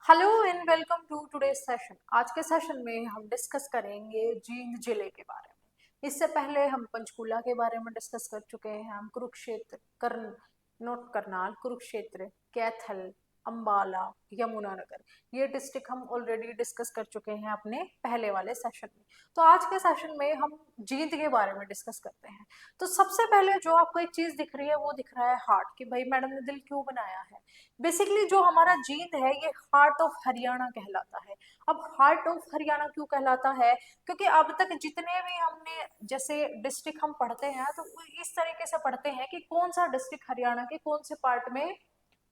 Hello and welcome to today's session. आज के session में हम डिस्कस करेंगे जींद जिले के बारे में। इससे पहले हम पंचकूला के बारे में डिस्कस कर चुके हैं। हम कुरुक्षेत्र, नोट करनाल, कुरुक्षेत्र, कैथल, अंबाला, यमुनानगर, ये डिस्ट्रिक्ट हम ऑलरेडी डिस्कस कर चुके हैं अपने पहले वाले सेशन में। तो आज के सेशन में हम जींद के बारे में डिस्कस करते हैं। तो सबसे पहले जो आपको एक चीज दिख रही है वो दिख रहा है हार्ट, कि भाई मैडम ने दिल क्यों बनाया है। बेसिकली जो हमारा जींद है ये हार्ट ऑफ हरियाणा कहलाता है। अब हार्ट ऑफ हरियाणा क्यों कहलाता है? क्योंकि अब तक जितने भी हमने जैसे डिस्ट्रिक्ट हम पढ़ते हैं तो इस तरीके से पढ़ते हैं कि कौन सा डिस्ट्रिक्ट हरियाणा के कौन से पार्ट में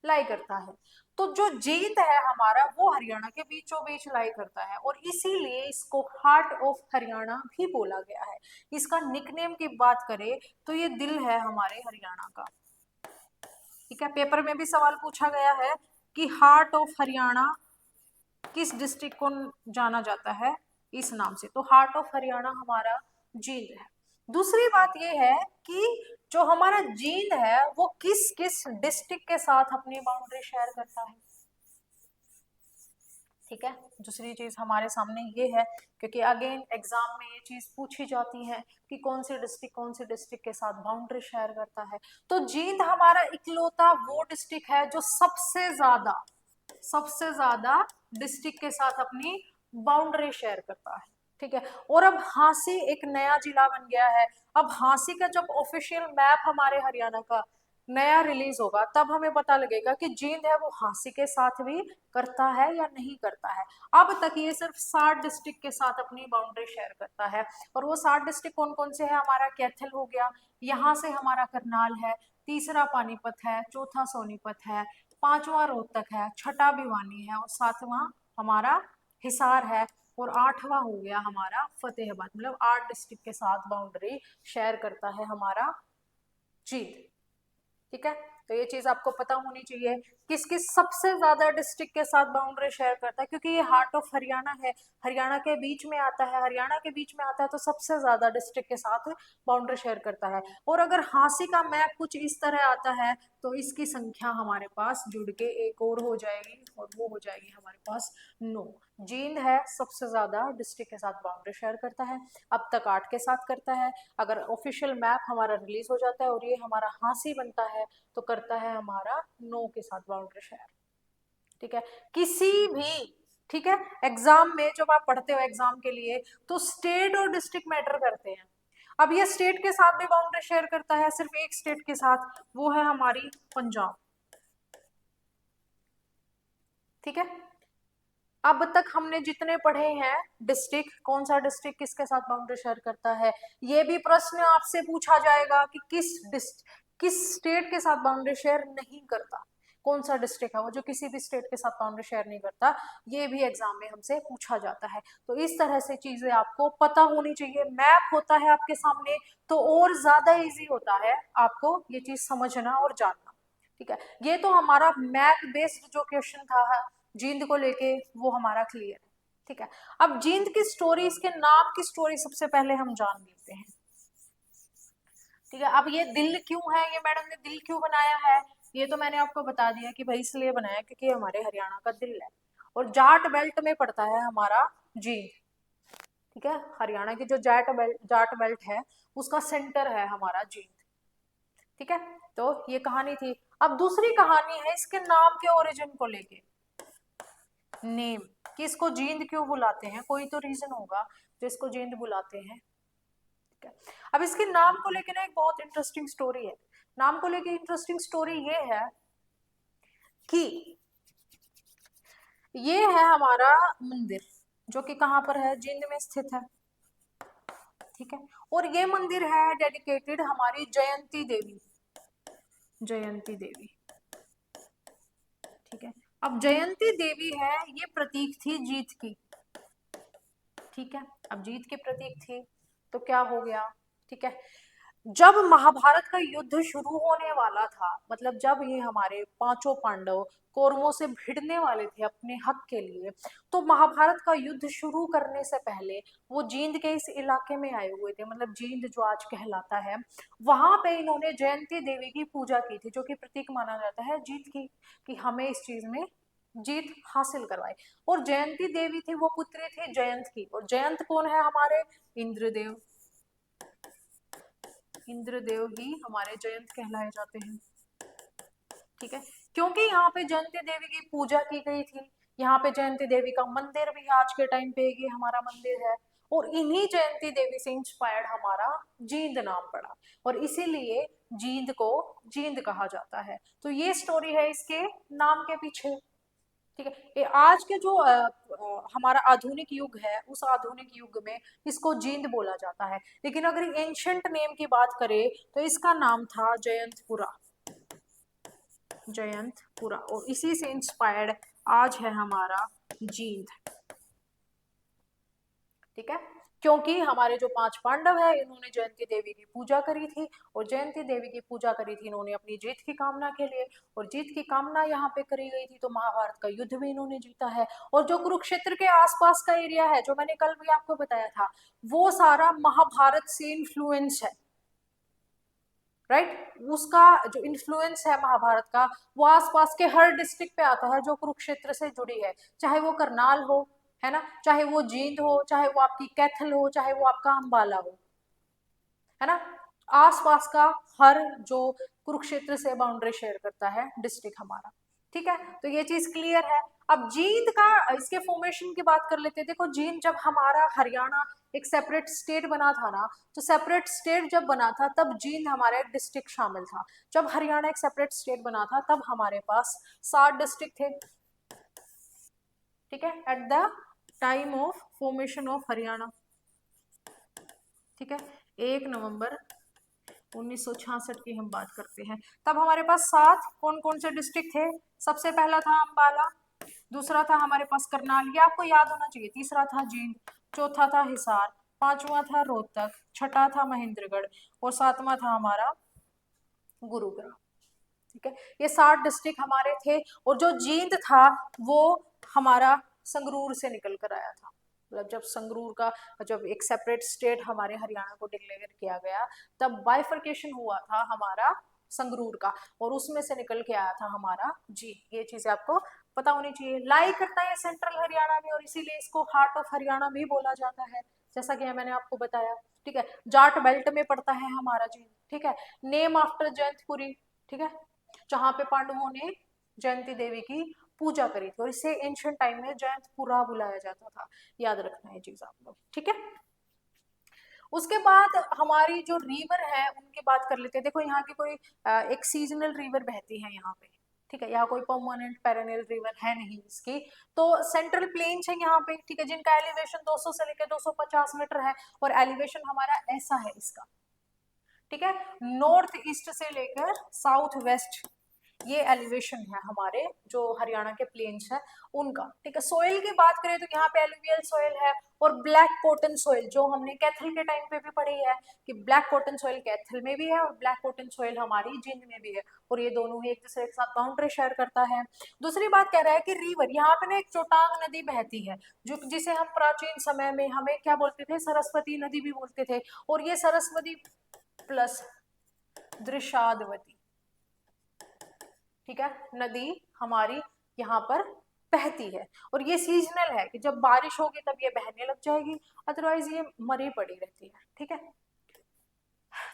लाई करता है। तो जो जींद है हमारा वो हरियाणा के बीचों बीच लाई करता है और इसीलिए इसको हार्ट ऑफ हरियाणा भी बोला गया है। इसका निकनेम की बात करें तो ये दिल है हमारे हरियाणा का। ठीक है, पेपर में भी सवाल पूछा गया है कि हार्ट ऑफ हरियाणा किस डिस्ट्रिक्ट को जाना जाता है इस नाम से। तो हार्ट ऑफ हरियाणा हमारा जींद है। दूसरी बात यह है कि जो हमारा जींद है वो किस किस डिस्ट्रिक्ट के साथ अपनी बाउंड्री शेयर करता है। ठीक है, दूसरी चीज हमारे सामने ये है, क्योंकि अगेन एग्जाम में ये चीज पूछी जाती है कि कौन सी डिस्ट्रिक्ट के साथ बाउंड्री शेयर करता है। तो जींद हमारा इकलौता वो डिस्ट्रिक्ट है जो सबसे ज्यादा डिस्ट्रिक्ट के साथ अपनी बाउंड्री शेयर करता है। ठीक है, और अब हांसी एक नया जिला बन गया है। अब हांसी का जब ऑफिशियल मैप हमारे हरियाणा का नया रिलीज होगा तब हमें पता लगेगा कि जींद है वो हांसी के साथ भी करता है या नहीं करता है। अब तक ये सिर्फ 60 डिस्ट्रिक्ट के साथ अपनी बाउंड्री शेयर करता है। और वो 60 डिस्ट्रिक्ट कौन कौन से है? हमारा कैथल हो गया, यहाँ से हमारा करनाल है, तीसरा पानीपत है, चौथा सोनीपत है, पांचवा रोहतक है, छठा भिवानी है और सातवां हमारा हिसार है और आठवां हो गया हमारा फतेहाबाद। मतलब 8 डिस्ट्रिक्ट के साथ बाउंड्री शेयर करता है हमारा जींद। ठीक है, तो ये चीज आपको पता होनी चाहिए किस किस सबसे ज्यादा डिस्ट्रिक्ट के साथ बाउंड्री शेयर करता है, क्योंकि ये हार्ट ऑफ हरियाणा है, हरियाणा के बीच में आता है। हरियाणा के बीच में आता है तो सबसे ज्यादा डिस्ट्रिक्ट के साथ बाउंड्री शेयर करता है। और अगर हांसी का मैप कुछ इस तरह आता है तो इसकी संख्या हमारे पास जुड़ के एक और हो जाएगी और वो हो जाएगी हमारे पास 9। जींद है सबसे ज्यादा डिस्ट्रिक्ट के साथ बाउंड्री शेयर करता है, अब तक 8 के साथ करता है। अगर ऑफिशियल मैप हमारा रिलीज हो जाता है और ये हमारा हांसी बनता है तो करता है हमारा 9 के साथ बाउंड्री शेयर। ठीक है, किसी भी, ठीक है, एग्जाम में जब आप पढ़ते हो एग्जाम के लिए तो स्टेट और डिस्ट्रिक्ट मैटर करते हैं। अब ये स्टेट के साथ भी बाउंड्री शेयर करता है, सिर्फ एक स्टेट के साथ, वो है हमारी पंजाब। ठीक है, अब तक हमने जितने पढ़े हैं डिस्ट्रिक्ट, कौन सा डिस्ट्रिक्ट किसके साथ बाउंड्री शेयर करता है, ये भी प्रश्न आपसे पूछा जाएगा कि किस स्टेट के साथ बाउंड्री शेयर नहीं करता। कौन सा डिस्ट्रिक्ट है वो जो किसी भी स्टेट के साथ बाउंड्री शेयर नहीं करता, ये भी एग्जाम में हमसे पूछा जाता है। तो इस तरह से चीजें आपको पता होनी चाहिए। मैप होता है आपके सामने तो और ज्यादा इजी होता है आपको ये चीज समझना और जानना। ठीक है, ये तो हमारा मैप बेस्ड जो क्वेश्चन था जींद को लेके वो हमारा क्लियर है। ठीक है, अब जींद की स्टोरी, इसके नाम की स्टोरी सबसे पहले हम जान लेते हैं। ठीक है, अब ये दिल क्यों है, ये मैडम ने दिल क्यों बनाया है, ये तो मैंने आपको बता दिया कि भाई इसलिए बनाया क्योंकि हमारे हरियाणा का दिल है और जाट बेल्ट में पड़ता है हमारा जींद। ठीक है, हरियाणा की जो जाट बेल्ट है उसका सेंटर है हमारा जींद। ठीक है, तो ये कहानी थी। अब दूसरी कहानी है इसके नाम के ओरिजिन को लेके। नेम, कि इसको जींद क्यों बुलाते हैं, कोई तो रीजन होगा जो इसको जींद बुलाते हैं। ठीक है, अब इसके नाम को लेके ना एक बहुत इंटरेस्टिंग स्टोरी है। नाम को लेके इंटरेस्टिंग स्टोरी ये है कि ये है हमारा मंदिर जो कि कहाँ पर है, जींद में स्थित है। ठीक है, और ये मंदिर है डेडिकेटेड हमारी जयंती देवी, जयंती देवी। ठीक है, अब जयंती देवी है ये प्रतीक थी जीत की। ठीक है, अब जीत की प्रतीक थी तो क्या हो गया। ठीक है, जब महाभारत का युद्ध शुरू होने वाला था, मतलब जब ये हमारे पांचों पांडव कौरवों से भिड़ने वाले थे अपने हक के लिए, तो महाभारत का युद्ध शुरू करने से पहले वो जींद के इस इलाके में आए हुए थे, मतलब जींद जो आज कहलाता है, वहां पे इन्होंने जयंती देवी की पूजा की थी जो कि प्रतीक माना जाता है जीत की, कि हमें इस चीज में जीत हासिल करवाई। और जयंती देवी थी वो पुत्री थी जयंत की, और जयंत कौन है हमारे, इंद्रदेव। इंद्रदेव ही हमारे जयंत कहलाए जाते हैं, ठीक है। क्योंकि यहाँ पे जयंती देवी की पूजा की गई थी, यहाँ पे जयंती देवी का मंदिर भी आज के टाइम पे ये हमारा मंदिर है, और इन्हीं जयंती देवी से इंस्पायर्ड हमारा जींद नाम पड़ा, और इसीलिए जींद को जींद कहा जाता है। तो ये स्टोरी है इसके नाम के पीछे, ठीक है। ये आज के जो हमारा आधुनिक युग है, उस आधुनिक युग में इसको जींद बोला जाता है, लेकिन अगर एंशंट नेम की बात करें तो इसका नाम था जयंतपुरा, जयंतपुरा, और इसी से इंस्पायर्ड आज है हमारा जींद, ठीक है। क्योंकि हमारे जो 5 पांडव है इन्होंने जयंती देवी की पूजा करी थी, और जयंती देवी की पूजा करी थी इन्होंने अपनी जीत की कामना के लिए, और जीत की कामना यहाँ पे करी गई थी, तो महाभारत का युद्ध भी इन्होंने जीता है। और जो कुरुक्षेत्र के आसपास का एरिया है, जो मैंने कल भी आपको बताया था, वो सारा महाभारत से इन्फ्लुएंस है, राइट। उसका जो इन्फ्लुएंस है महाभारत का, वो आसपास के हर डिस्ट्रिक्ट पे आता है जो कुरुक्षेत्र से जुड़ी है, चाहे वो करनाल हो, है ना, चाहे वो जींद हो, चाहे वो आपकी कैथल हो, चाहे वो आपका अंबाला हो, है ना। आसपास का हर जो कुरुक्षेत्र से बाउंड्री शेयर करता है डिस्ट्रिक्ट हमारा, ठीक है। तो ये चीज क्लियर है। अब जींद का इसके फॉर्मेशन की बात कर लेते हैं। देखो जींद जब हमारा हरियाणा एक सेपरेट स्टेट बना था ना, तो सेपरेट स्टेट जब बना था तब जींद हमारा एक डिस्ट्रिक्ट शामिल था। जब हरियाणा एक सेपरेट स्टेट बना था तब हमारे पास 7 डिस्ट्रिक्ट थे, ठीक है, at the time of formation of Haryana, ठीक है। 1 नवंबर 1966 की हम बात करते हैं, तब हमारे पास 7 कौन कौन से डिस्ट्रिक्ट थे। सबसे पहला था अंबाला, दूसरा था हमारे पास करनाल, ये आपको याद होना चाहिए, तीसरा था जींद, चौथा था हिसार, पांचवा था रोहतक, छठा था महेंद्रगढ़, और सातवां था हमारा गुरुग्राम, ठीक है। ये 7 डिस्ट्रिक्ट हमारे थे, और जो जींद था वो हमारा संगरूर से निकल कर आया था। मतलब जब संगरूर का जब एक सेपरेट स्टेट हमारे हरियाणा को डिक्लेयर किया गया, तब बाइफर्केशन हुआ था हमारा संगरूर का, और उसमें से निकल के आया था हमारा जी। ये चीजें आपको पता होनी चाहिए। लाई करता है सेंट्रल हरियाणा में, और इसीलिए इसको हार्ट ऑफ हरियाणा भी बोला जाता है, जैसा कि मैंने आपको बताया, ठीक है। जाट बेल्ट में पड़ता है हमारा जी, ठीक है। नेम आफ्टर जयंतपुरी, ठीक है, जहां पे पांडवों ने जयंती देवी की पूजा करी थी, और इसे एंशियंट टाइम में जयंतपुरा बुलाया जाता था। याद रखना है चीज आप लोग, ठीक है। उसके बाद हमारी जो रिवर है उनकी बात कर लेते हैं। देखो यहाँ की कोई एक सीजनल रिवर बहती है यहाँ पे, ठीक है, यहाँ कोई परमानेंट पेरेनियल रिवर है नहीं इसकी। तो सेंट्रल प्लेन्स है यहाँ पे, ठीक है, जिनका एलिवेशन 200 से लेकर 250 मीटर है, और एलिवेशन हमारा ऐसा है इसका, ठीक है। नॉर्थ ईस्ट से लेकर साउथ वेस्ट ये एलिवेशन है हमारे जो हरियाणा के प्लेन्स है उनका, ठीक है। सोइल की बात करें तो यहाँ पे एलुवियल सोइल है, और ब्लैक कॉटन सोइल जो हमने कैथल के टाइम पे भी पढ़ी है कि ब्लैक कॉटन सोइल कैथल में भी है, और ब्लैक कॉटन सोइल हमारी जींद में भी है, और ये दोनों ही एक दूसरे के साथ बाउंड्री शेयर करता है। दूसरी बात कह रहा है कि रिवर, यहाँ पे ना एक चोटांग नदी बहती है, जो जिसे हम प्राचीन समय में हमें क्या बोलते थे, सरस्वती नदी भी बोलते थे, और ये सरस्वती प्लस दृशादवती, ठीक है, नदी हमारी यहाँ पर बहती है, और ये सीजनल है कि जब बारिश होगी तब ये बहने लग जाएगी, अदरवाइज ये मरी पड़ी रहती है, ठीक है।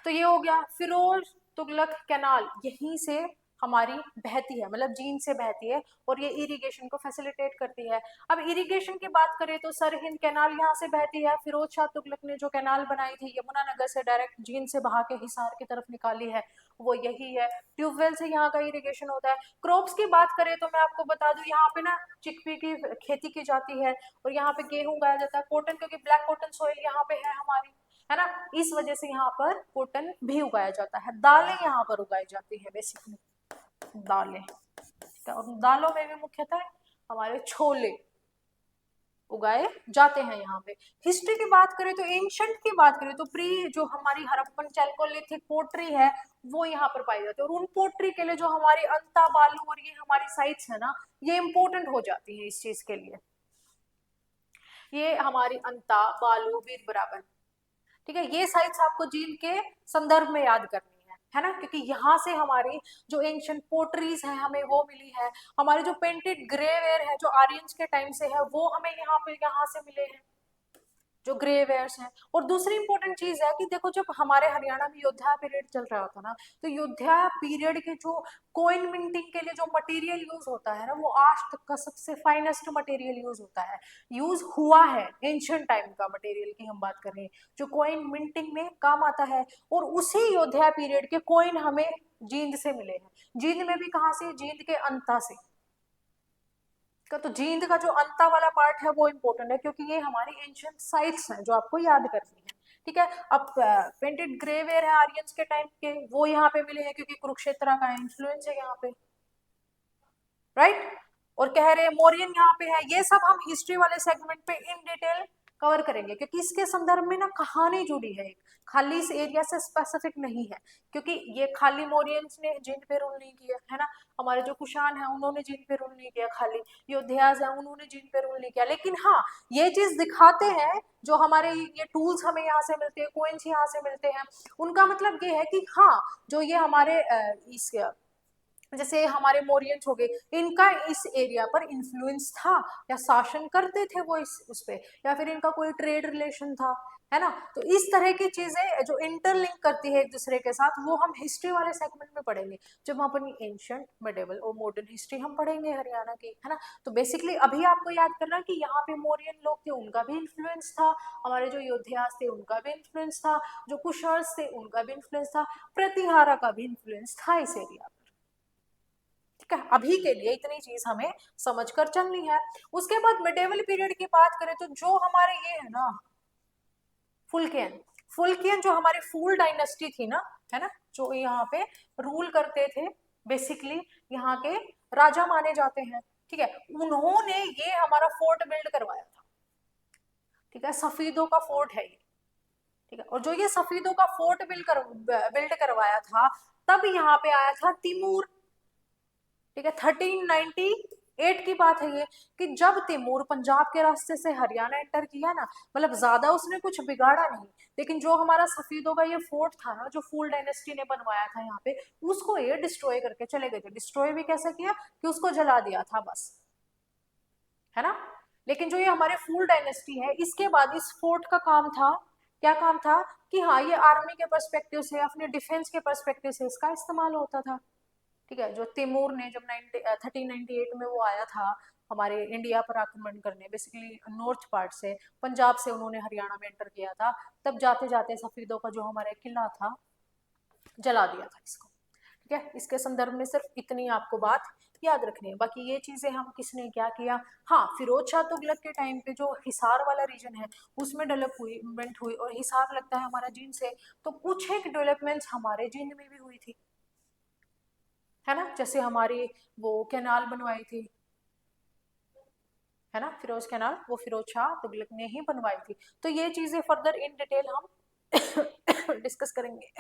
तो ये हो गया। फिरोज तुगलक कैनाल यहीं से हमारी बहती है, मतलब जींद से बहती है, और ये इरिगेशन को फैसिलिटेट करती है। अब इरिगेशन की बात करें तो सरहिंद कैनाल यहाँ से बहती है। फिरोज शाह तुगलक ने जो कैनाल बनाई थी यमुनानगर से डायरेक्ट जींद से बहा के हिसार की तरफ निकाली है, वो यही है। ट्यूबवेल से यहाँ का इरिगेशन होता है। क्रॉप्स की बात करें तो मैं आपको बता दूं, यहाँ पे ना चिकपी की खेती की जाती है, और यहाँ पे गेहूं उगाया जाता है। कॉटन, क्योंकि ब्लैक कॉटन सॉइल यहाँ पे है हमारी, है ना, इस वजह से यहाँ पर कॉटन भी उगाया जाता है। दालें यहाँ पर उगाई जाती है, बेसिकली दालें, और दालों में भी मुख्यतः हमारे छोले उगाए जाते हैं यहाँ पे। हिस्ट्री की बात करें तो एंशंट की बात करें तो प्री जो हमारी हड़प्पन चैल्कोलिथिक पोट्री है वो यहाँ पर पाई जाती है, और उन पोट्री के लिए जो हमारी अंता बालू और ये हमारी साइट्स है ना, ये इंपॉर्टेंट हो जाती है इस चीज के लिए। ये हमारी अंता बालू वीर बराबर, ठीक है, ये साइट्स आपको जींद के संदर्भ में याद करनी है। है ना, क्योंकि यहाँ से हमारी जो एंशियंट पोटरीज है हमें वो मिली है, हमारे जो पेंटेड ग्रेवेयर है जो आर्यंस के टाइम से है वो हमें यहाँ से मिले हैं, जो ग्रेवेयर्स हैं। और दूसरी इंपॉर्टेंट चीज है कि देखो जब हमारे हरियाणा में योद्धा पीरियड चल रहा था ना, तो योद्धा पीरियड के जो कॉइन मिंटिंग के लिए जो मटेरियल यूज होता है ना, वो आज तक का सबसे फाइनेस्ट मटेरियल यूज होता है, यूज हुआ है एंशियंट टाइम का मटेरियल की हम बात कर रहे हैं, जो कॉइन मिंटिंग में काम आता है। और उसी योद्धा पीरियड के कॉइन हमें जींद से मिले हैं। जींद में भी कहाँ से? जींद के अंता से का। तो जींद का जो अंता वाला पार्ट है वो इंपॉर्टेंट है, क्योंकि ये हमारी एंशियंट साइट्स हैं जो आपको याद करनी है। ठीक है, अब पेंटेड ग्रेवेयर है आर्यंस के टाइम के, वो यहाँ पे मिले हैं क्योंकि कुरुक्षेत्र का इन्फ्लुएंस है यहाँ पे, राइट। और कह रहे हैं मौर्यन यहाँ पे है। ये सब हम हिस्ट्री वाले सेगमेंट पे इन डिटेल कवर करेंगे, क्योंकि इसके संदर्भ में ना कहानी जुड़ी है, खाली इस एरिया से स्पेसिफिक नहीं है, क्योंकि ये खाली मौर्यंस ने जींद पे रूल नहीं किया है ना, हमारे जो कुषाण है उन्होंने जींद पे रूल नहीं किया, खाली योद्धास है उन्होंने जींद पे रूल नहीं किया। लेकिन हाँ, ये चीज दिखाते हैं जो हमारे ये टूल्स हमें यहाँ से मिलते हैं, कोइंस यहाँ से मिलते हैं, उनका मतलब ये है कि हाँ, जो ये हमारे इस जैसे हमारे मौर्यंस हो गए, इनका इस एरिया पर इन्फ्लुएंस था, या शासन करते थे वो उस पे, या फिर इनका कोई ट्रेड रिलेशन था, है ना। तो इस तरह की चीजें जो इंटरलिंक करती है एक दूसरे के साथ, वो हम हिस्ट्री वाले सेगमेंट में पढ़ेंगे, जब हम अपनी एंशियंट, मिडेवल और मॉडर्न हिस्ट्री हम पढ़ेंगे हरियाणा की, है ना। तो बेसिकली अभी आपको याद करना कि यहाँ पे मौर्यन लोग थे उनका भी इन्फ्लुएंस था, हमारे जो योद्धास थे उनका भी इन्फ्लुएंस था, जो कुशर्स थे उनका भी इन्फ्लुएंस था, प्रतिहारा का भी इन्फ्लुएंस था इस एरिया। ठीक है, अभी के लिए इतनी चीज हमें समझकर चलनी है। उसके बाद मिडेवल पीरियड की बात करें तो जो हमारे ये है ना फुल्कियन, फुल्कियन जो हमारी फूल डायनेस्टी थी ना, है ना, जो यहाँ पे रूल करते थे, बेसिकली यहाँ के राजा माने जाते हैं। ठीक है, उन्होंने ये हमारा फोर्ट बिल्ड करवाया था। ठीक है, सफीदों का फोर्ट है ये। ठीक है, और जो ये सफीदों का फोर्ट बिल्ड करवाया था, तब यहाँ पे आया था तिमूर। ठीक है, 1398 की बात है ये, कि जब तैमूर पंजाब के रास्ते से हरियाणा एंटर किया ना, मतलब ज्यादा उसने कुछ बिगाड़ा नहीं, लेकिन जो हमारा सफीदों का ये फोर्ट था ना, जो फूल डायनेस्टी ने बनवाया था यहाँ पे, उसको ये डिस्ट्रॉय करके चले गए थे। डिस्ट्रॉय भी कैसे किया? कि उसको जला दिया था बस, है ना। लेकिन जो ये हमारे फूल डायनेस्टी है, इसके बाद इस फोर्ट का काम था, क्या काम था? कि हाँ, ये आर्मी के पर्सपेक्टिव से, अपने डिफेंस के पर्सपेक्टिव से इसका इस्तेमाल होता था। ठीक है, जो तैमूर ने जब 1398 में वो आया था हमारे इंडिया पर आक्रमण करने, बेसिकली नॉर्थ पार्ट से, पंजाब से उन्होंने हरियाणा में एंटर किया था, तब जाते जाते सफीदों का जो हमारा किला था जला दिया था इसको। ठीक है, इसके संदर्भ में सिर्फ इतनी आपको बात याद रखनी है, बाकी ये चीजें हम किसने क्या किया। हाँ, फिरोज शाह तुगलक के टाइम पे जो हिसार वाला रीजन है उसमें डेवलपमेंट हुई, और हिसार लगता है हमारा जींद से, तो कुछ एक डेवलपमेंट्स हमारे जींद में भी हुई थी, है ना। जैसे हमारी वो कैनाल बनवाई थी, है ना, फिरोज कैनाल, वो फिरोज शाह तुगलक ने ही बनवाई थी। तो ये चीजें फर्दर इन डिटेल हम डिस्कस करेंगे।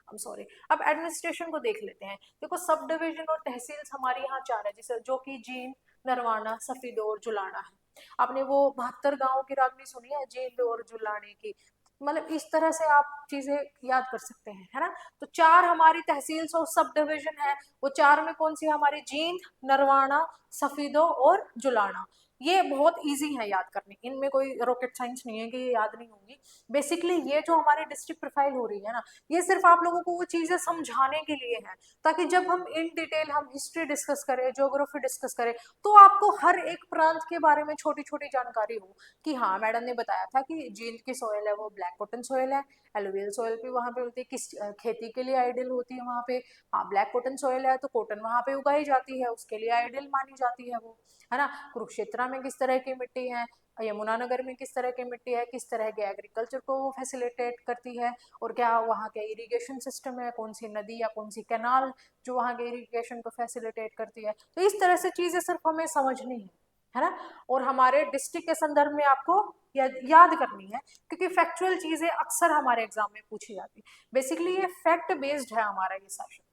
I'm sorry. अब एडमिनिस्ट्रेशन को देख लेते हैं। देखो, सब डिवीजन और तहसील हमारे यहाँ 4 है, जैसे जो कि जींद, नरवाना, सफीदो और जुलाना है। आपने वो 72 गांवों की रागनी सुनी है, जींद और जुलाने की, मतलब इस तरह से आप चीजें याद कर सकते हैं, है ना। तो 4 हमारी तहसील और सब डिवीजन है। वो 4 में कौन सी हमारी? जींद, नरवाना, सफीदो और जुलाना। ये बहुत इजी है याद करने, इनमें कोई रॉकेट साइंस नहीं है कि ये याद नहीं होंगी। बेसिकली ये जो हमारी डिस्ट्रिक्ट प्रोफाइल हो रही है ना, ये सिर्फ आप लोगों को वो चीजें समझाने के लिए है, ताकि जब हम इन डिटेल हम हिस्ट्री डिस्कस करें, ज्योग्राफी डिस्कस करें, तो आपको हर एक प्रांत के बारे में छोटी छोटी जानकारी हो, कि हाँ, मैडम ने बताया था कि जींद की सोयल है वो ब्लैक कॉटन सोयल है, एलुवियल सोयल भी वहाँ पे होती है, किस खेती के लिए आइडियल होती है वहाँ पे। हाँ, ब्लैक कॉटन सोयल है तो कॉटन वहाँ पे उगाई जाती है, उसके लिए आइडियल मानी जाती है वो, है ना। कुरुक्षेत्र में किस तरह की मिट्टी है, यमुनानगर में किस तरह की मिट्टी है, किस तरह के एग्रीकल्चर को वो फैसिलिटेट करती है, और क्या वहाँ का इरिगेशन सिस्टम है, कौन सी नदी या कौन सी कैनाल जो वहाँ के इरिगेशन को फैसिलिटेट करती है। तो इस तरह से चीजें सिर्फ हमें समझनी है ना। और हमारे डिस्ट्रिक्ट के संदर्भ में आपको याद करनी है, क्योंकि फैक्चुअल चीजें अक्सर हमारे एग्जाम में पूछी जाती है। बेसिकली ये फैक्ट बेस्ड है हमारा ये सेशन,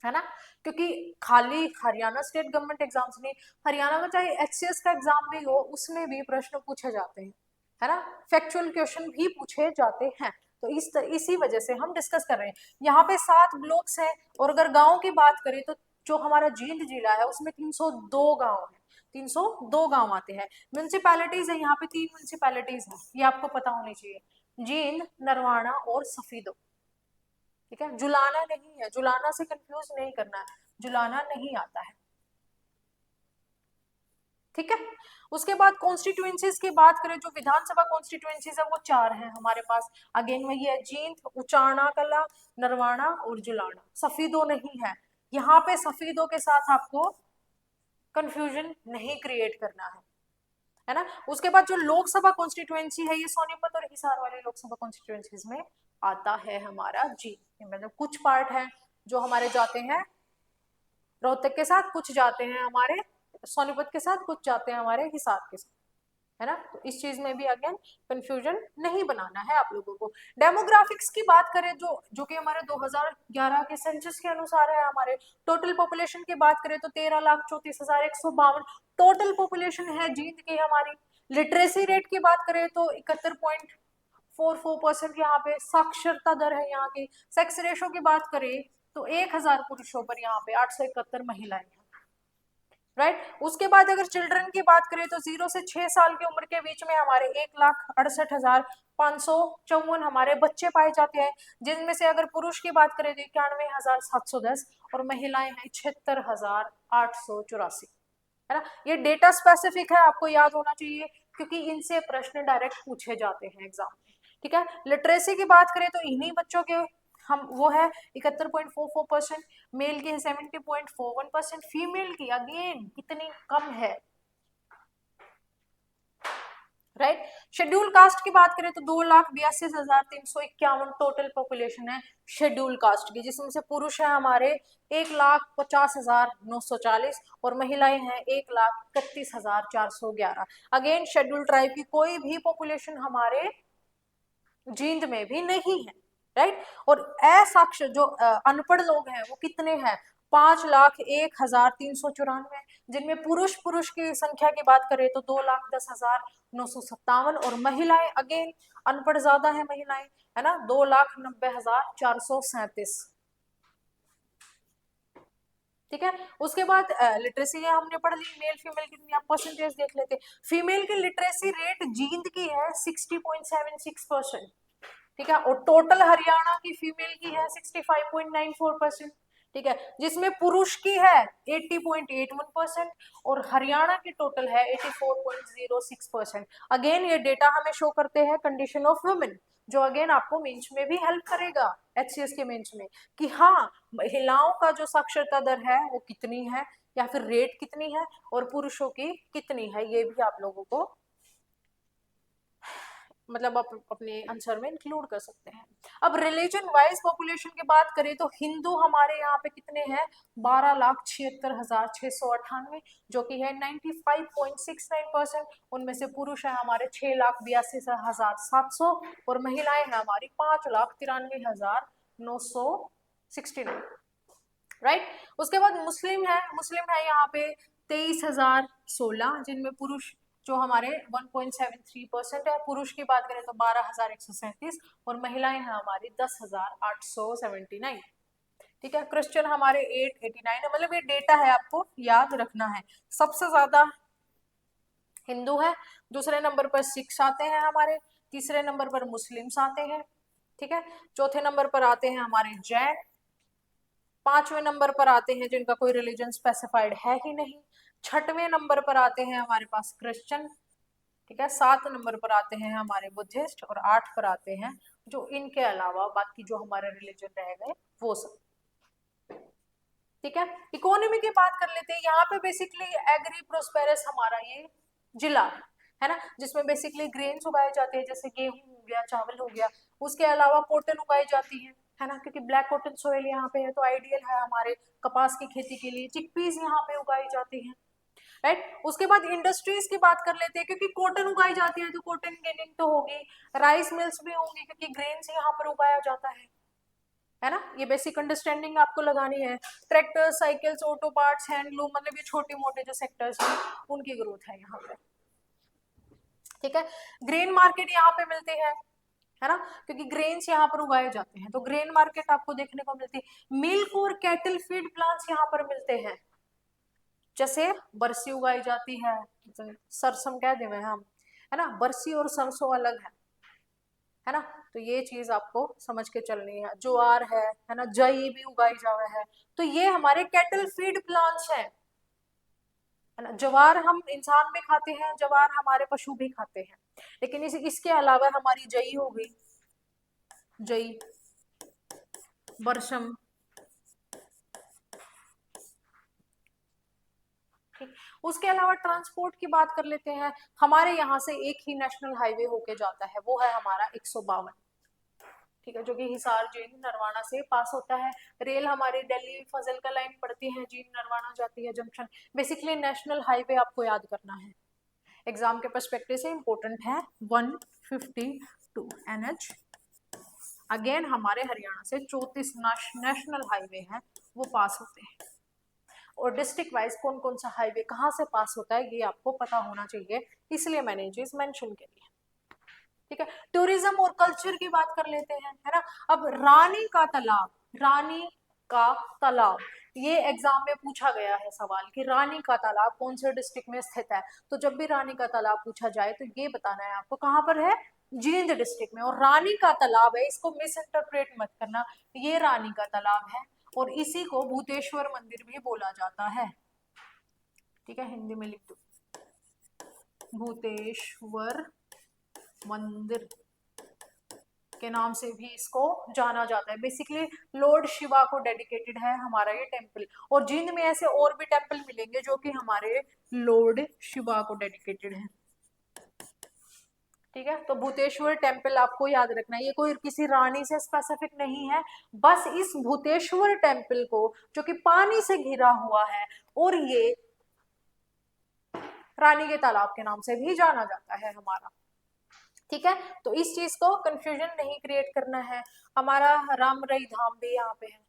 है ना। क्योंकि खाली हरियाणा स्टेट गवर्नमेंट एग्जाम्स नहीं, हरियाणा का चाहे एचसीएस का एग्जाम भी हो, उसमें भी प्रश्न पूछे जाते हैं, है ना, फैक्चुअल क्वेश्चन भी पूछे जाते हैं। तो इसी वजह से हम डिस्कस कर रहे हैं। यहाँ पे 7 ब्लॉक्स हैं, और अगर गांव की बात करें तो जो हमारा जींद जिला है उसमें 302 गांव है, 302 गांव आते हैं। म्यूनसिपैलिटीज है, यहाँ पे 3 म्यूनसिपैलिटीज हैं, ये आपको पता होनी चाहिए, जींद, नरवाना और सफीदो। ठीक है, जुलाना नहीं है, जुलाना से कंफ्यूज नहीं करना है, जुलाना नहीं आता है। ठीक है, उसके बाद कॉन्स्टिट्यूएंसीज की बात करें, जो विधानसभा कॉन्स्टिट्यूएंसीज है वो 4 हैं हमारे पास। अगेन वही है, जींद, उचाना कला, नरवाना और जुलाना। सफीदो नहीं है, यहाँ पे सफीदो के साथ आपको कंफ्यूजन नहीं क्रिएट करना है ना। उसके बाद जो लोकसभा कॉन्स्टिट्यूएंसी है, ये सोनीपत और हिसार वाली लोकसभा कॉन्स्टिट्यूएंसीज में आता है हमारा जी। मतलब कुछ पार्ट है जो हमारे जाते हैं रोहतक के साथ, कुछ जाते हैं हमारे सोनीपत के साथ, कुछ जाते हैं हमारे हिसार के साथ, है ना। तो इस चीज में भी अगेन कंफ्यूजन नहीं बनाना है आप लोगों को। डेमोग्राफिक्स की बात करें जो कि हमारे 2011 के सेंसस के अनुसार है, हमारे टोटल पॉपुलेशन की बात करें तो 13,34,152 टोटल पॉपुलेशन है जींद की हमारी। लिटरेसी रेट की बात करें तो 71.44% यहाँ पे साक्षरता दर है यहाँ की। सेक्स रेशो की बात करें तो 1000 पुरुषों पर यहाँ पे 871 महिलाएं हैं, राइट। उसके बाद अगर चिल्ड्रन की बात करें तो 0 से 6 साल की उम्र के बीच में हमारे 1,68,554 हमारे बच्चे पाए जाते हैं, जिनमें से अगर पुरुष की बात करें तो 91,710 और महिलाएं हैं 76,884, है ना। ये डेटा स्पेसिफिक है, आपको याद होना चाहिए, क्योंकि इनसे प्रश्न डायरेक्ट पूछे जाते हैं एग्जाम में। ठीक है, लिटरेसी की बात करें तो इन्हीं बच्चों के हम वो है 71.44%, मेल की है 70.41%, फीमेल की अगेन कितनी कम है, राइट। शेड्यूल कास्ट की बात करें तो 2,82,351 टोटल पॉपुलेशन है शेड्यूल कास्ट की, जिसमें से पुरुष है हमारे 1,50,940 और महिलाएं हैं 1,31,411। अगेन शेड्यूल ट्राइब की कोई भी पॉपुलेशन हमारे जींद में भी नहीं है, राइट। और असाक्षर जो अनपढ़ लोग हैं वो कितने हैं, 5,01,394, जिनमें पुरुष की संख्या की बात करें तो 2,10,957 और महिलाएं अगेन अनपढ़ ज्यादा है महिलाएं, है ना, 2,90,437। ठीक है, उसके बाद लिटरेसी हमने पढ़ ली, मेल फीमेल कितनी, आप परसेंटेज देख लेते। फीमेल की लिटरेसी रेट जींद की है 60.76%, ठीक है, और टोटल हरियाणा की फीमेल की है 65.94%, ठीक है, जिसमें पुरुष की है 80.81% और हरियाणा की टोटल है 84.06%। अगेन ये डेटा हमें शो करते हैं कंडीशन ऑफ वुमेन, जो अगेन आपको मेंस में भी हेल्प करेगा, एचसीएस के मेंस में, कि हाँ महिलाओं का जो साक्षरता दर है वो कितनी है या फिर रेट कितनी है और पुरुषों की कितनी है, ये भी आप लोगों को मतलब अपने आंसर में इंक्लूड कर सकते हैं। अब रिलीजन वाइज पॉपुलेशन की बात करें तो हिंदू हमारे यहाँ पे कितने हैं, 12,76,698, जो कि है 95.69%। उनमें से पुरुष है हमारे 6,82,700 और महिलाएं हैं हमारी 5,93,969, राइट। उसके बाद मुस्लिम है यहाँ पे 23,016, जिनमें पुरुष जो हमारे 1.73% है, पुरुष की बात करें तो 12,137 और महिलाएं हैं हमारी 10,879। ठीक है, क्रिश्चियन हमारे 889 है, मतलब ये डेटा है आपको याद रखना है। सबसे ज्यादा हिंदू है, दूसरे नंबर पर सिख्स आते हैं हमारे, तीसरे नंबर पर मुस्लिम्स आते हैं, ठीक है, चौथे नंबर पर आते हैं हमारे जैन, पांचवें नंबर पर आते हैं जिनका कोई रिलीजन स्पेसिफाइड है ही नहीं, छठवें नंबर पर आते हैं हमारे पास क्रिश्चियन, ठीक है, 7 नंबर पर आते हैं हमारे बुद्धिस्ट और 8 पर आते हैं जो इनके अलावा बाकी जो हमारे रिलीजन रह गए वो सब। ठीक है, इकोनॉमी की बात कर लेते हैं। यहाँ पे बेसिकली एग्री प्रोस्पेरस हमारा ये जिला है ना, जिसमें बेसिकली ग्रेन्स उगाए जाते हैं, जैसे गेहूं हो गया, चावल हो गया, उसके अलावा कॉटन उगाई जाती है ना, क्योंकि ब्लैक कॉटन सोइल यहाँ पे है तो आइडियल है हमारे कपास की खेती के लिए। चिकपीस यहाँ पे उगाई जाती है, राइट। उसके बाद इंडस्ट्रीज की बात कर लेते हैं, क्योंकि कॉटन उगाई जाती है तो कॉटन गिनिंग तो होगी, राइस मिल्स भी होंगी क्योंकि ग्रेन्स यहाँ पर उगाया जाता है ना। ये बेसिक अंडरस्टैंडिंग आपको लगानी है। Tractor, cycles, auto parts, handloom, मतलब ये छोटे मोटे जो सेक्टर्स हैं उनकी ग्रोथ है यहाँ पे, ठीक है। ग्रेन मार्केट यहाँ पे मिलते हैं, है ना, क्योंकि ग्रेन्स यहाँ पर उगाए जाते हैं, तो ग्रेन मार्केट आपको देखने को मिलती है। मिल्क और कैटल फीड प्लांट्स यहाँ पर मिलते हैं, जैसे बरसी उगाई जाती है, सरसम कह देवे हम, है ना, बरसी और सरसों अलग है ना। तो ये चीज आपको समझ के चलनी है। ज्वार है ना, जई भी उगाई जावे है, तो ये हमारे कैटल फीड प्लांट्स है ना। ज्वार हम इंसान भी खाते हैं, ज्वार हमारे पशु भी खाते हैं, लेकिन इसके अलावा हमारी जई हो गई, जई, बरसम, ठीक। उसके अलावा ट्रांसपोर्ट की बात कर लेते हैं। हमारे यहाँ से एक ही नेशनल हाईवे होके जाता है, वो है हमारा 152, ठीक है, जो कि हिसार जींद नरवाना से पास होता है। रेल हमारी दिल्ली फजलका लाइन पड़ती है, जींद नरवाना जाती है जंक्शन। बेसिकली नेशनल हाईवे आपको याद करना है, एग्जाम के पर्सपेक्टिव से इंपॉर्टेंट है। 152 NH। अगेन हमारे हरियाणा से 34 नेशनल हाईवे हैं, वो पास होते हैं। और डिस्ट्रिक्ट वाइज कौन कौन सा हाईवे कहाँ से पास होता है ये आपको पता होना चाहिए, इसलिए मैंने ये चीज मेंशन करी है, ठीक है। टूरिज्म और कल्चर की बात कर लेते हैं, है ना। अब रानी का तालाब, रानी का तालाब, ये एग्जाम में पूछा गया है सवाल कि रानी का तालाब कौन से डिस्ट्रिक्ट में स्थित है। तो जब भी रानी का तालाब पूछा जाए तो ये बताना है आपको कहाँ पर है, जींद डिस्ट्रिक्ट में। और रानी का तालाब है, इसको मिस इंटरप्रेट मत करना, ये रानी का तालाब है और इसी को भूतेश्वर मंदिर भी बोला जाता है, ठीक है, हिंदी में लिख दो, भूतेश्वर मंदिर के नाम से भी इसको जाना जाता है। बेसिकली लॉर्ड शिवा को डेडिकेटेड है हमारा ये टेम्पल। और जींद में ऐसे और भी टेम्पल मिलेंगे जो कि हमारे लॉर्ड शिवा को डेडिकेटेड है, ठीक है। तो भूतेश्वर टेम्पल आपको याद रखना है, ये कोई किसी रानी से स्पेसिफिक नहीं है, बस इस भूतेश्वर टेम्पल को, जो कि पानी से घिरा हुआ है और ये रानी के तालाब के नाम से भी जाना जाता है हमारा, ठीक है। तो इस चीज को कंफ्यूजन नहीं क्रिएट करना है। हमारा रामरई धाम भी यहाँ पे है,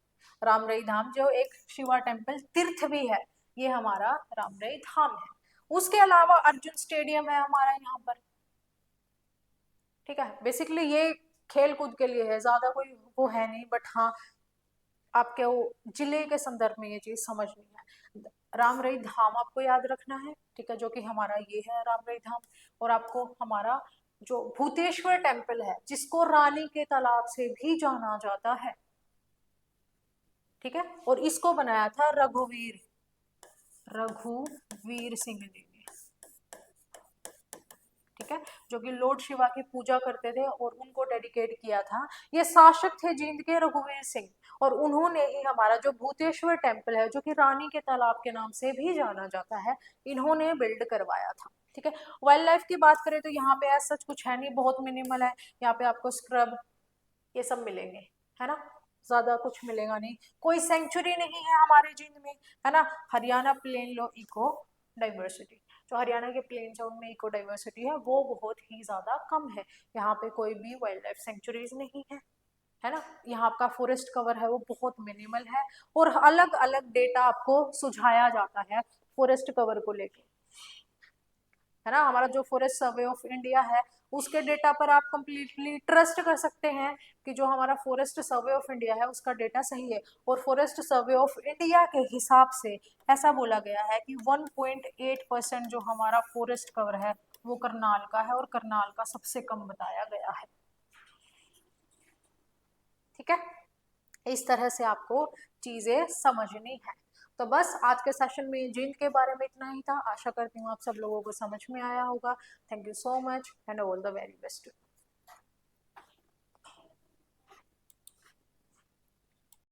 रामरई धाम जो एक शिवा टेम्पल तीर्थ भी है, ये हमारा रामरई धाम है। उसके अलावा अर्जुन स्टेडियम है हमारा यहाँ पर, ठीक है। बेसिकली ये खेल कूद के लिए है, ज्यादा कोई वो है नहीं, बट हाँ आपके वो जिले के संदर्भ में ये चीज समझनी है। रामरई धाम आपको याद रखना है, ठीक है, जो कि हमारा ये है रामरई धाम। और आपको हमारा जो भूतेश्वर टेम्पल है, जिसको रानी के तालाब से भी जाना जाता है, ठीक है, और इसको बनाया था रघुवीर सिंह जी ने, ठीक है, जो कि लॉर्ड शिवा की पूजा करते थे और उनको डेडिकेट किया था। ये शासक थे जींद के रघुवीर सिंह, और उन्होंने ही हमारा जो भूतेश्वर टेम्पल है, जो कि रानी के तालाब के नाम से भी जाना जाता है, इन्होंने बिल्ड करवाया था, ठीक है। वाइल्ड लाइफ की बात करें तो यहाँ पे ऐसा कुछ है नहीं, बहुत मिनिमल है। यहाँ पे आपको स्क्रब ये सब मिलेंगे, है ना, ज्यादा कुछ मिलेगा नहीं। कोई सेंचुरी नहीं है हमारे जींद में, है ना। हरियाणा प्लेन लो इको डाइवर्सिटी, जो हरियाणा के प्लेन्स है उनमें इको डाइवर्सिटी है वो बहुत ही ज्यादा कम है। यहाँ पे कोई भी वाइल्ड लाइफ सेंचुरीज नहीं है ना। यहाँ का फॉरेस्ट कवर है वो बहुत मिनिमल है, और अलग अलग डेटा आपको सुझाया जाता है फॉरेस्ट कवर को लेके, है ना। हमारा जो फॉरेस्ट सर्वे ऑफ इंडिया है उसके डेटा पर आप कंप्लीटली ट्रस्ट कर सकते हैं कि जो हमारा फॉरेस्ट सर्वे ऑफ इंडिया है उसका डेटा सही है। और फॉरेस्ट सर्वे ऑफ इंडिया के हिसाब से ऐसा बोला गया है कि 1.8% जो हमारा फॉरेस्ट कवर है वो करनाल का है, और करनाल का सबसे कम बताया गया है, ठीक है। इस तरह से आपको चीजें समझनी है। तो बस आज के सेशन में जींद के बारे में इतना ही था। आशा करती हूँ आप सब लोगों को समझ में आया होगा। Thank you so much and all the very best.